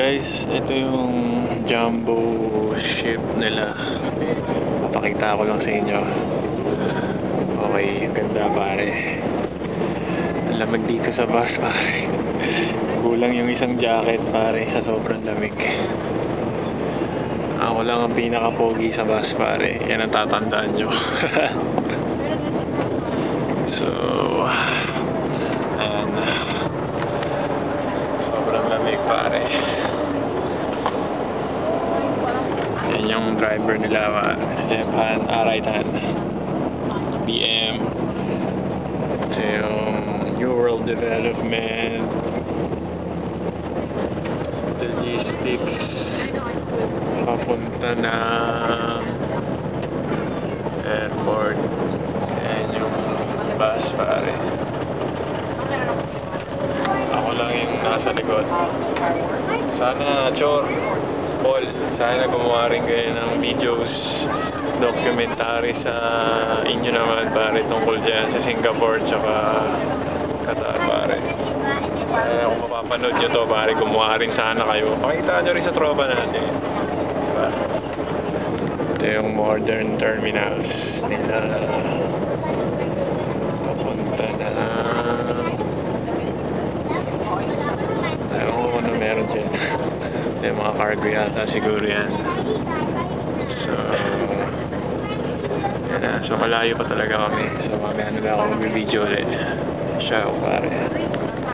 guys, ito yung jumbo ship nila. Papakita ko lang sa inyo. Okay, ganda pare. Ang lamig dito sa bus pare. Kulang yung isang jacket pare sa sobrang lamig. Ako lang ang pinaka-pogi sa bus pare. Yan ang tatandaan nyo. So, ayan. Sobrang lamig pare. Yan yung driver nila, left hand, right hand. BM. Ito yung New World Development, logistics, papunta ng airport. Yan yung bus pare. Ako lang yung nasa likod. Sana, Chor, Paul, sana gumawa rin kayo ng videos, documentary sa inyo naman pare tungkol dyan sa Singapore tsaka Qatar pare. Kung mapapanood nyo to pare, gumawa rin sana kayo. Pakita nyo rin sa tropa natin. Diba? Ito yung modern terminals nila. Papunta na ayaw ko ano meron dyan. Yung mga cargo yata siguro yan. So yan na. So malayo pa talaga kami. So mamaya na lang ako mag-video ulit. Ciao pare.